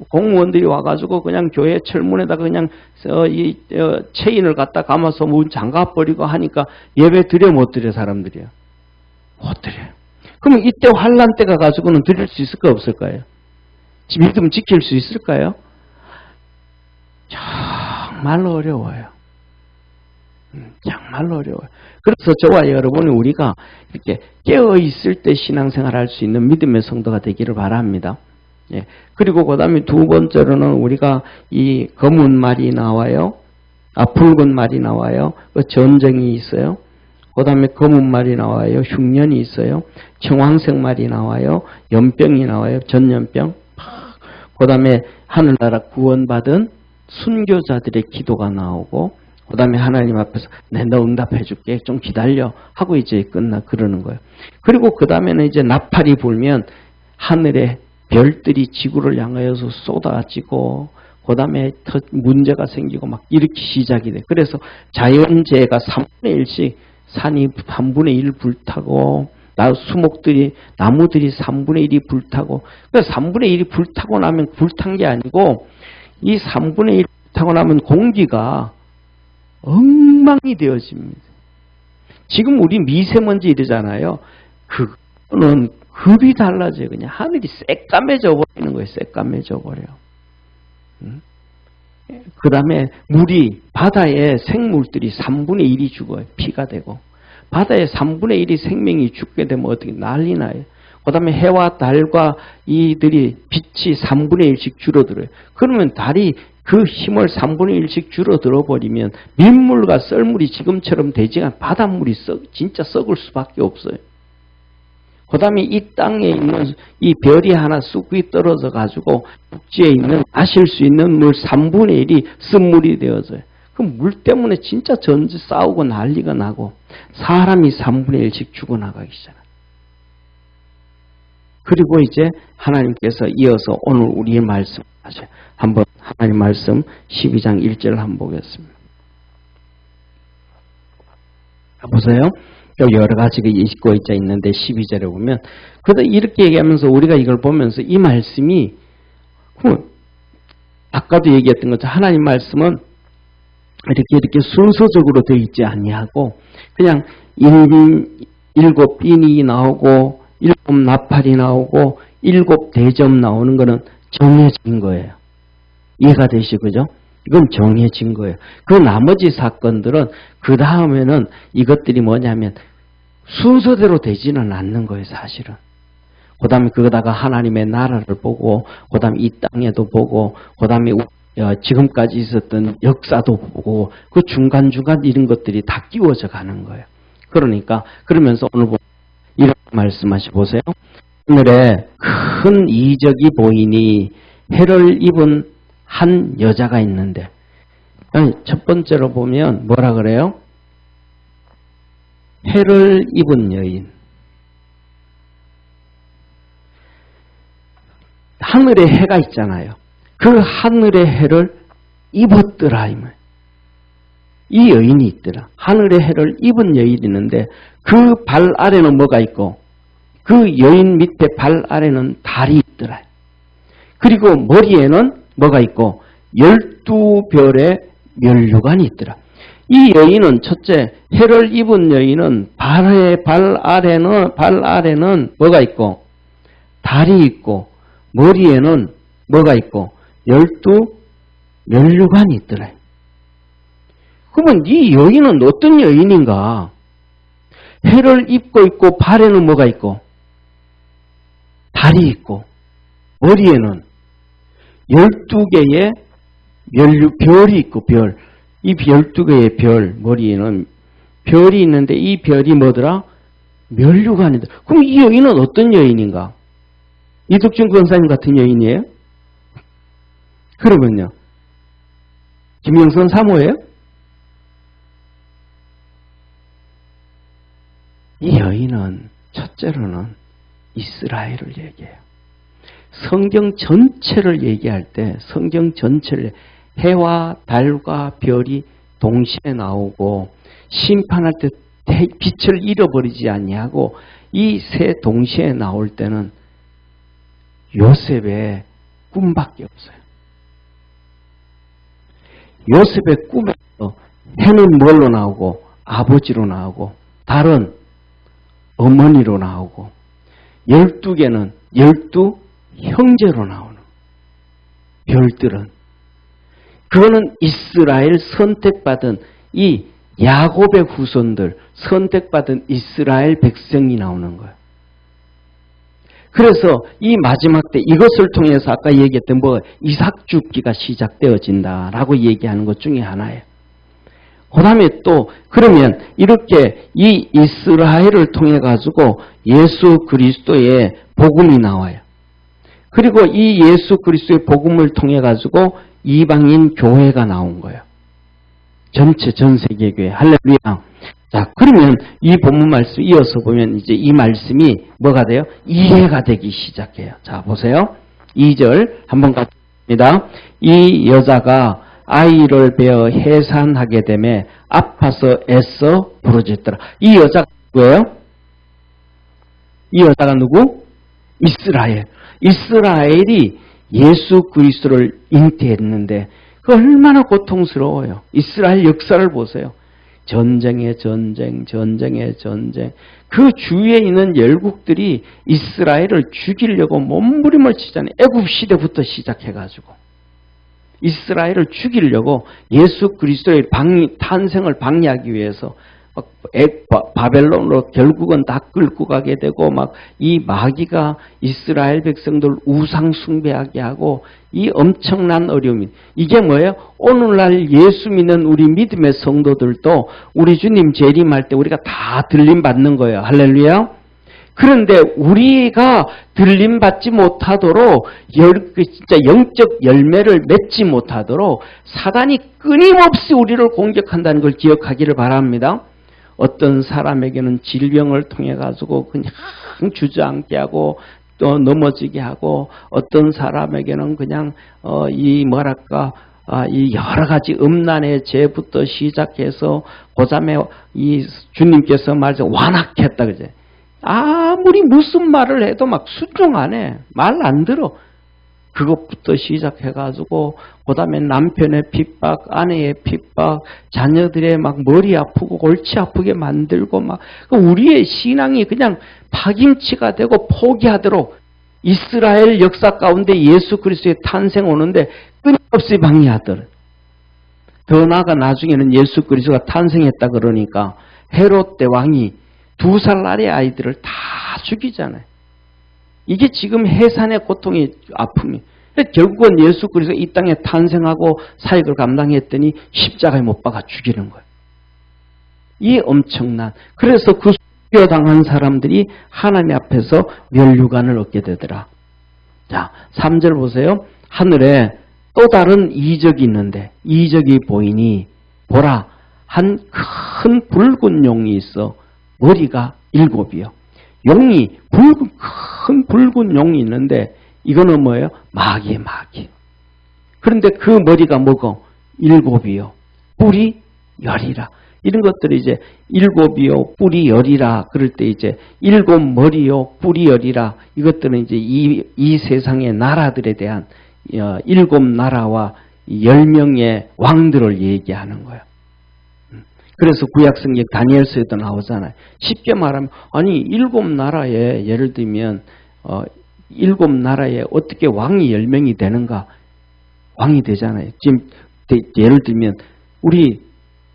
Speaker 3: 공무원들이 와가지고 그냥 교회 철문에다가 그냥 체인을 갖다 감아서 문 잠가버리고 하니까 예배 드려 못 드려 사람들이요? 못 드려요. 그러면 이때 환난 때가 가지고는 드릴 수 있을까 없을까요? 믿음 지킬 수 있을까요? 정말로 어려워요. 정말로 어려워요. 그래서 저와 여러분이 우리가 이렇게 깨어있을 때 신앙생활 할 수 있는 믿음의 성도가 되기를 바랍니다. 예. 그리고 그 다음에 두 번째로는 우리가 이 검은 말이 나와요. 붉은 말이 나와요. 전쟁이 있어요. 그 다음에 검은 말이 나와요. 흉년이 있어요. 청황색 말이 나와요. 연병이 나와요. 전염병. 그 다음에 하늘나라 구원받은 순교자들의 기도가 나오고 그 다음에 하나님 앞에서 너 응답해 줄게 좀 기다려 하고 이제 그러는 거예요. 그리고 그 다음에는 이제 나팔이 불면 하늘에 별들이 지구를 향하여서 쏟아지고 그 다음에 문제가 생기고 막 이렇게 시작이 돼. 그래서 자연재해가 3분의 1씩 산이 3분의 1 불타고 나무들이 3분의 1이 불타고 그러니까 3분의 1이 불타고 나면 불탄 게 아니고 이 3분의 1 불타고 나면 공기가 엉망이 되어집니다. 지금 우리 미세먼지 이러잖아요. 그거는 급이 달라져요. 그냥 하늘이 새까매져 버리는 거예요. 새까매져 버려. 그 다음에 바다에 생물들이 3분의 1이 죽어요. 피가 되고. 바다의 3분의 1이 생명이 죽게 되면 어떻게 난리 나요. 그 다음에 해와 달과 이들이 빛이 3분의 1씩 줄어들어요. 그러면 달이 그 힘을 3분의 1씩 줄어들어 버리면 민물과 썰물이 지금처럼 되지가 않아요. 바닷물이 진짜 썩을 수밖에 없어요. 그 다음에 이 땅에 있는 이 별이 하나 쑥이 떨어져 가지고 북지에 있는 마실 수 있는 물 3분의 1이 쓴물이 되어져요. 그 물 때문에 진짜 전지 싸우고 난리가 나고 사람이 3분의 1씩 죽어나가기 시작해요. 그리고 이제 하나님께서 이어서 오늘 우리의 말씀 하셔요. 한번 하나님 말씀 12장 1절을 한번 보겠습니다. 보세요. 여러 가지가 읽고 있는데 12절에 보면 그래도 이렇게 얘기하면서 우리가 이걸 보면서 이 말씀이 아까도 얘기했던 것처럼 하나님 말씀은 이렇게 순서적으로 되어 있지 아니하고 그냥 일곱 빈이 나오고 일곱 나팔이 나오고 일곱 대접 나오는 거는 정해진 거예요. 이해가 되시죠? 그죠? 이건 정해진 거예요. 그 나머지 사건들은 그 다음에는 이것들이 뭐냐면 순서대로 되지는 않는 거예요, 사실은. 그 다음에 그거다가 하나님의 나라를 보고, 그 다음에 이 땅에도 보고, 그 다음에 지금까지 있었던 역사도 보고, 그 중간중간 이런 것들이 다 끼워져 가는 거예요. 그러니까, 그러면서 오늘 이런 말씀하시 보세요. 하늘에 큰 이적이 보이니 해를 입은 한 여자가 있는데, 첫 번째로 보면 뭐라 그래요? 해를 입은 여인. 하늘에 해가 있잖아요. 그 하늘의 해를 입었더라. 이 여인이 있더라. 하늘의 해를 입은 여인이 있는데 그 발 아래는 뭐가 있고 그 여인 밑에 발 아래는 달이 있더라. 그리고 머리에는 뭐가 있고 12별의 면류관이 있더라. 이 여인은 첫째 해를 입은 여인은 발 아래는 뭐가 있고 달이 있고 머리에는 뭐가 있고 12면류관이 있더라. 그러면 이 여인은 어떤 여인인가? 해를 입고 있고 발에는 뭐가 있고 달이 있고 머리에는 12개의 별이 있고 별. 이 12개의 별, 머리에는 별이 있는데 이 별이 뭐더라? 면류관이다. 그럼 이 여인은 어떤 여인인가? 이덕준 권사님 같은 여인이에요? 그러면요. 김영선 사모예요? 이 여인은 첫째로는 이스라엘을 얘기해요. 성경 전체를 얘기할 때 성경 전체를 해와 달과 별이 동시에 나오고 심판할 때 빛을 잃어버리지 아니하고 이 세 동시에 나올 때는 요셉의 꿈밖에 없어요. 요셉의 꿈에서 해는 뭘로 나오고 아버지로 나오고 달은 어머니로 나오고 12개는 12 형제로 나오는 별들은 그거는 이스라엘 선택받은 이 야곱의 후손들 선택받은 이스라엘 백성이 나오는 거예요. 그래서 이 마지막 때 이것을 통해서 아까 얘기했던 이삭 줍기가 시작되어진다라고 얘기하는 것 중에 하나예요. 그 다음에 또 그러면 이렇게 이 이스라엘을 통해 가지고 예수 그리스도의 복음이 나와요. 그리고 이 예수 그리스도의 복음을 통해 가지고 이방인 교회가 나온 거예요. 전체 전 세계 교회. 할렐루야. 자, 그러면 이 본문 말씀 이어서 보면 이제 이 말씀이 뭐가 돼요? 이해가 되기 시작해요. 자, 보세요. 2절 한번 같습니다. 이 여자가 아이를 베어 해산하게 되매 아파서 애써 부르짖더라. 이 여자가 누구예요? 이 여자가 누구? 이스라엘. 이스라엘이 예수 그리스도를 잉태했는데 그 얼마나 고통스러워요. 이스라엘 역사를 보세요. 전쟁의 전쟁, 전쟁의 전쟁. 그 주위에 있는 열국들이 이스라엘을 죽이려고 몸부림을 치잖아요. 애굽 시대부터 시작해가지고. 이스라엘을 죽이려고 예수 그리스도의 탄생을 방해하기 위해서 바벨론으로 결국은 다 끌고 가게 되고 막 이 마귀가 이스라엘 백성들 우상 숭배하게 하고 이 엄청난 어려움이 이게 뭐예요? 오늘날 예수 믿는 우리 믿음의 성도들도 우리 주님 재림할 때 우리가 다 들림 받는 거예요. 할렐루야. 그런데 우리가 들림 받지 못하도록 진짜 영적 열매를 맺지 못하도록 사단이 끊임없이 우리를 공격한다는 걸 기억하기를 바랍니다. 어떤 사람에게는 질병을 통해 가지고 그냥 주저앉게 하고 또 넘어지게 하고 어떤 사람에게는 그냥 이 여러 가지 음란의 죄부터 시작해서 고자매 이 주님께서 말씀 완악했다 그제. 아무리 무슨 말을 해도 막 순종 안 해. 말 안 들어. 그것부터 시작해가지고 그다음에 남편의 핍박, 아내의 핍박, 자녀들의 막 머리 아프고 골치 아프게 만들고 막 우리의 신앙이 그냥 파김치가 되고 포기하도록 이스라엘 역사 가운데 예수 그리스도의 탄생 오는데 끊임없이 방해하더라. 더 나아가 나중에는 예수 그리스도가 탄생했다 그러니까 헤롯 대왕이 2살 아래 아이들을 다 죽이잖아요. 이게 지금 해산의 고통의 아픔이. 결국은 예수 그리스도 이 땅에 탄생하고 사역을 감당했더니 십자가에 못 박아 죽이는 거예요. 이 엄청난. 그래서 그 수교당한 사람들이 하나님 앞에서 면류관을 얻게 되더라. 자, 3절 보세요. 하늘에 또 다른 이적이 있는데 이적이 보이니 보라 한 큰 붉은 용이 있어 머리가 7이요. 용이 큰 붉은 용이 있는데 이거는 뭐예요? 마귀. 그런데 그 머리가 뭐고? 7이요. 뿔이 10이라. 이런 것들이 이제 7이요. 뿔이 10이라. 그럴 때 이제 7머리요. 뿔이 10이라. 이것들은 이제 이 세상의 나라들에 대한 7나라와 10명의 왕들을 얘기하는 거예요. 그래서 구약성경 다니엘서에도 나오잖아요. 쉽게 말하면 아니 7나라에 예를 들면 7나라에 어떻게 왕이 10명이 되는가? 왕이 되잖아요. 지금 예를 들면 우리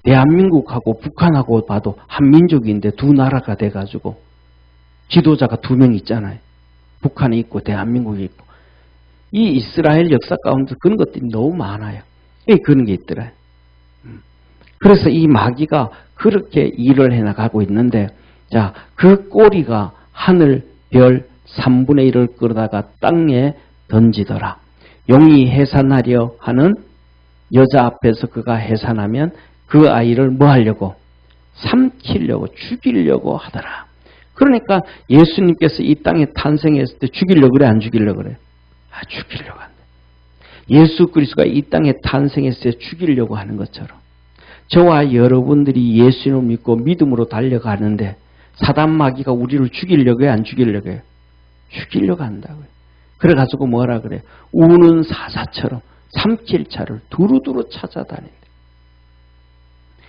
Speaker 3: 대한민국하고 북한하고 봐도 한 민족인데 2나라가 돼가지고 지도자가 2명 있잖아요. 북한에 있고 대한민국에 있고. 이 이스라엘 역사 가운데 그런 것들이 너무 많아요. 그런 게 있더라고요. 그래서 이 마귀가 그렇게 일을 해나가고 있는데, 자, 그 꼬리가 하늘 별 3분의 1을 끌어다가 땅에 던지더라. 용이 해산하려 하는 여자 앞에서 그가 해산하면 그 아이를 뭐 하려고? 삼키려고, 죽이려고 하더라. 그러니까 예수님께서 이 땅에 탄생했을 때 죽이려고 그래, 안 죽이려고 그래? 죽이려고 한다. 예수 그리스도가 이 땅에 탄생했을 때 죽이려고 하는 것처럼 저와 여러분들이 예수님을 믿고 믿음으로 달려가는데 사단 마귀가 우리를 죽이려고 해요? 안 죽이려고 해요? 죽이려고 한다고요. 그래가지고 뭐라 그래요? 우는 사자처럼 삼킬 차를 두루두루 찾아다닌다.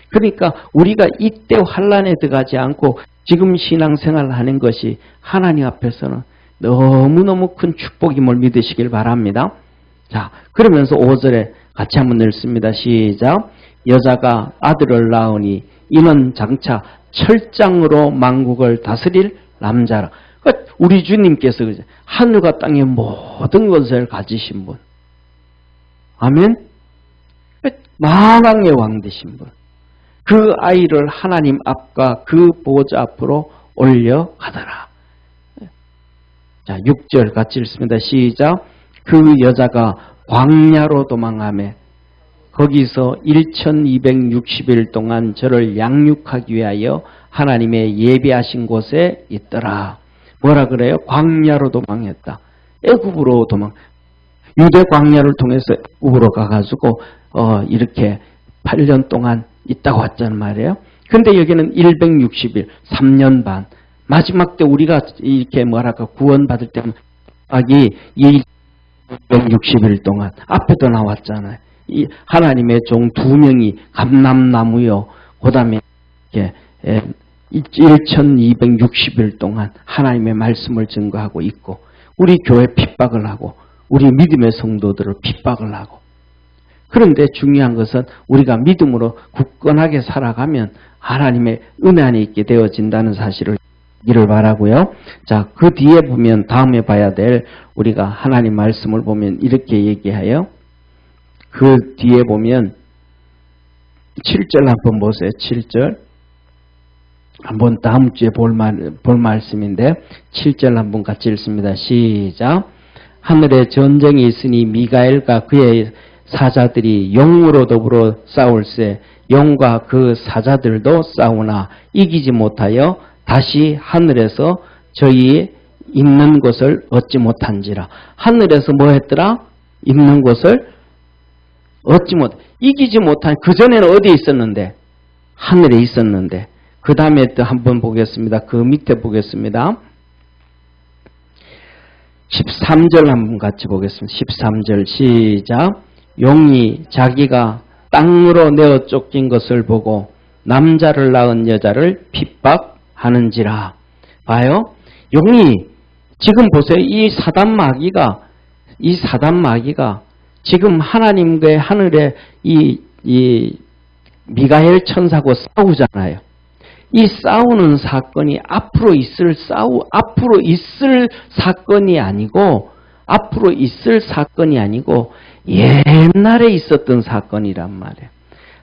Speaker 3: 그러니까 우리가 이때 환란에 들어가지 않고 지금 신앙생활을 하는 것이 하나님 앞에서는 너무너무 큰 축복임을 믿으시길 바랍니다. 자, 그러면서 5절에 같이 한번 읽습니다. 시작. 여자가 아들을 낳으니 이는 장차 철장으로 만국을 다스릴 남자라. 그러니까 우리 주님께서 하늘과 땅의 모든 것을 가지신 분. 아멘. 만왕의 왕 되신 분. 그 아이를 하나님 앞과 그 보좌 앞으로 올려가더라. 자, 6절 같이 읽습니다. 시작. 그 여자가 광야로 도망하며 거기서 1260일 동안 저를 양육하기 위하여 하나님의 예비하신 곳에 있더라. 뭐라 그래요? 광야로 도망했다. 애굽으로 유대 광야를 통해서 애굽으로 가가지고 이렇게 8년 동안 있다고 왔단 말이에요. 근데 여기는 160일, 3년 반. 마지막 때 우리가 이렇게 구원받을 때는 이 260일 동안 앞에도 나왔잖아요. 이 하나님의 종 2명이 감람나무요. 그 다음에 1260일 동안 하나님의 말씀을 증거하고 있고 우리 교회 핍박을 하고 우리 믿음의 성도들을 핍박을 하고 그런데 중요한 것은 우리가 믿음으로 굳건하게 살아가면 하나님의 은혜 안에 있게 되어진다는 사실을 이를 바라고요. 자, 그 뒤에 보면 다음에 봐야 될 우리가 하나님 말씀을 보면 이렇게 얘기해요. 그 뒤에 보면 7절 한번 보세요. 7절. 한번 다음 주에 볼 말씀인데 7절 한번 같이 읽습니다. 시작. 하늘에 전쟁이 있으니 미가엘과 그의 사자들이 영으로 더불어 싸울세 영과 그 사자들도 싸우나 이기지 못하여 다시 하늘에서 저희 있는 곳을 얻지 못한지라. 하늘에서 뭐 했더라? 있는 곳을 얻지 못, 이기지 못한, 그전에는 어디에 있었는데? 하늘에 있었는데. 그 다음에 또 한번 보겠습니다. 그 밑에 보겠습니다. 13절 한번 같이 보겠습니다. 13절 시작. 용이 자기가 땅으로 내어 쫓긴 것을 보고 남자를 낳은 여자를 핍박하는지라. 봐요. 용이 지금 보세요. 이 사단 마귀가 지금 하나님과의 하늘에 이 미가엘 천사하고 싸우잖아요. 이 싸우는 사건이 앞으로 있을 사건이 아니고 옛날에 있었던 사건이란 말이에요.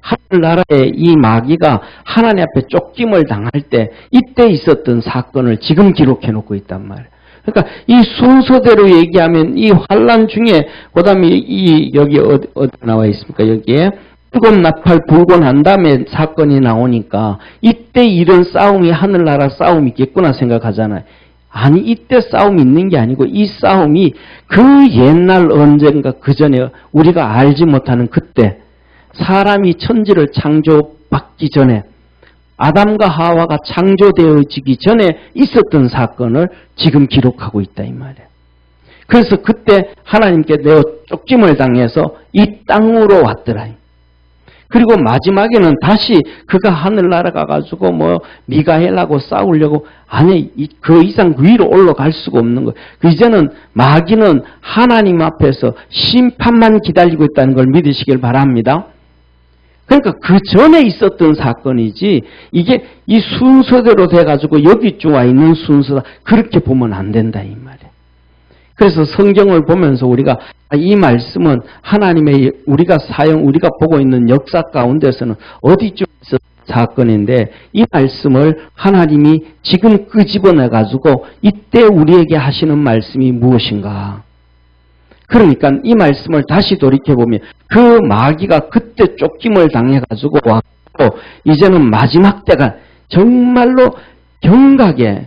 Speaker 3: 하늘나라에 이 마귀가 하나님 앞에 쫓김을 당할 때 이때 있었던 사건을 지금 기록해 놓고 있단 말이에요. 그러니까 이 순서대로 얘기하면 이 환란 중에 그다음에 여기 어디 나와 있습니까? 여기에 뜨거운 나팔 불고 난 다음에 사건이 나오니까 이때 이런 싸움이 하늘나라 싸움이 있겠구나 생각하잖아요. 아니 이때 싸움이 있는 게 아니고 이 싸움이 그 옛날 언젠가 그 전에 우리가 알지 못하는 그때 사람이 천지를 창조받기 전에 아담과 하와가 창조되어지기 전에 있었던 사건을 지금 기록하고 있다 이 말이에요. 그래서 그때 하나님께 내어 쫓김을 당해서 이 땅으로 왔더라. 그리고 마지막에는 다시 그가 하늘나라 가가지고 미가엘하고 싸우려고 아니 그 이상 위로 올라갈 수가 없는 거예요. 이제는 마귀는 하나님 앞에서 심판만 기다리고 있다는 걸 믿으시길 바랍니다. 그러니까 그 전에 있었던 사건이지 이게 이 순서대로 돼가지고 여기쯤 와 있는 순서다 그렇게 보면 안 된다 이 말이에요. 그래서 성경을 보면서 우리가 이 말씀은 하나님의 우리가 보고 있는 역사 가운데서는 어디쯤 있었던 사건인데 이 말씀을 하나님이 지금 끄집어내가지고 이때 우리에게 하시는 말씀이 무엇인가? 그러니까 이 말씀을 다시 돌이켜보면 그 마귀가 그때 쫓김을 당해가지고 왔고 이제는 마지막 때가 정말로 경각에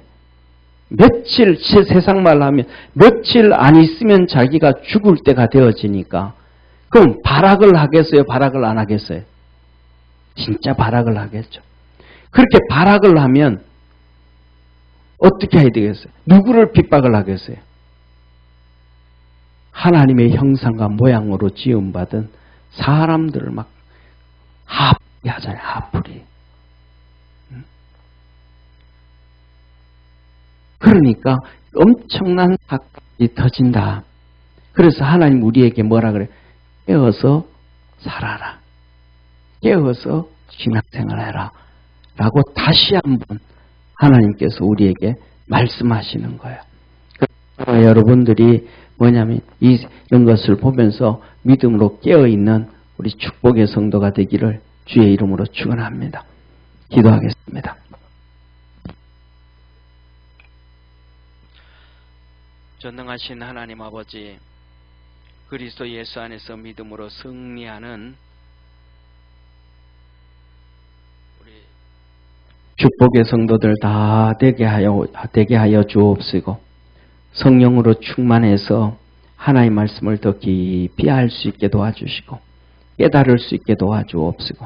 Speaker 3: 며칠 세상 말로 하면 며칠 안 있으면 자기가 죽을 때가 되어지니까 그럼 발악을 하겠어요? 발악을 안 하겠어요? 진짜 발악을 하겠죠. 그렇게 발악을 하면 어떻게 해야 되겠어요? 누구를 핍박을 하겠어요? 하나님의 형상과 모양으로 지음받은 사람들을 막 하풀이 하잖아요. 하풀이. 그러니까 엄청난 사건이 터진다. 그래서 하나님 우리에게 뭐라 그래? 깨어서 살아라. 깨어서 신앙생활해라. 라고 다시 한번 하나님께서 우리에게 말씀하시는 거예요. 그래서 여러분들이 뭐냐면 이런 것을 보면서 믿음으로 깨어있는 우리 축복의 성도가 되기를 주의 이름으로 축원합니다. 기도하겠습니다.
Speaker 1: 전능하신 하나님 아버지, 그리스도 예수 안에서 믿음으로 승리하는 우리
Speaker 3: 축복의 성도들 다 되게 하여 주옵시고 성령으로 충만해서 하나님의 말씀을 더 깊이 알 수 있게 도와주시고 깨달을 수 있게 도와주옵시고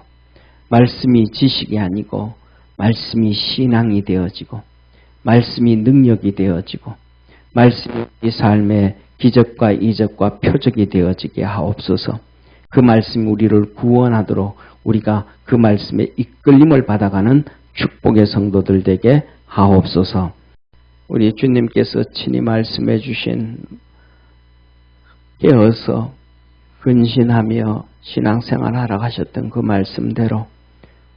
Speaker 3: 말씀이 지식이 아니고 말씀이 신앙이 되어지고 말씀이 능력이 되어지고 말씀이 이 삶의 기적과 이적과 표적이 되어지게 하옵소서. 그 말씀이 우리를 구원하도록 우리가 그 말씀에 이끌림을 받아가는 축복의 성도들 되게 하옵소서. 우리 주님께서 친히 말씀해 주신 깨어서 근신하며 신앙생활 하러 가셨던 그 말씀대로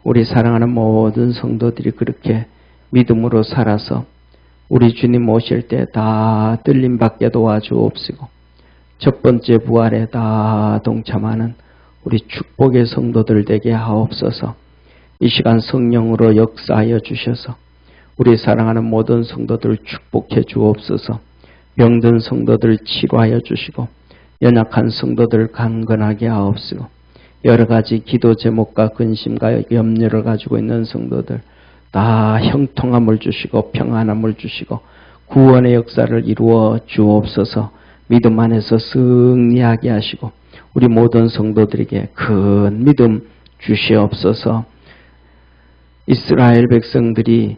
Speaker 3: 우리 사랑하는 모든 성도들이 그렇게 믿음으로 살아서 우리 주님 오실 때 다 떨림받게 도와주옵시고 첫 번째 부활에 다 동참하는 우리 축복의 성도들 되게 하옵소서. 이 시간 성령으로 역사하여 주셔서 우리 사랑하는 모든 성도들 축복해 주옵소서. 병든 성도들 치료하여 주시고 연약한 성도들 강건하게 하옵시고 여러 가지 기도 제목과 근심과 염려를 가지고 있는 성도들 다 형통함을 주시고 평안함을 주시고 구원의 역사를 이루어 주옵소서. 믿음 안에서 승리하게 하시고 우리 모든 성도들에게 큰 믿음 주시옵소서. 이스라엘 백성들이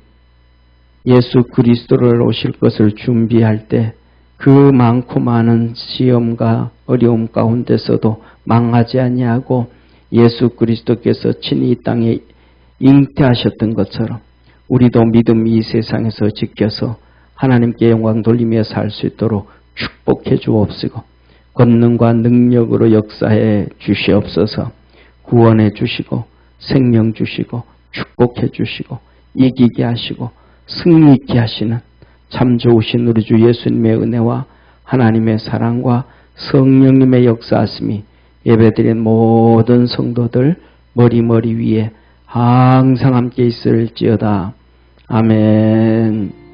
Speaker 3: 예수 그리스도를 오실 것을 준비할 때 그 많고 많은 시험과 어려움 가운데서도 망하지 아니하고 예수 그리스도께서 친히 이 땅에 잉태하셨던 것처럼 우리도 믿음 이 세상에서 지켜서 하나님께 영광 돌리며 살 수 있도록 축복해 주옵시고 권능과 능력으로 역사해 주시옵소서. 구원해 주시고 생명 주시고 축복해 주시고 이기게 하시고 승리 있게 하시는 참 좋으신 우리 주 예수님의 은혜와 하나님의 사랑과 성령님의 역사하심이 예배드린 모든 성도들 머리 위에 항상 함께 있을지어다. 아멘.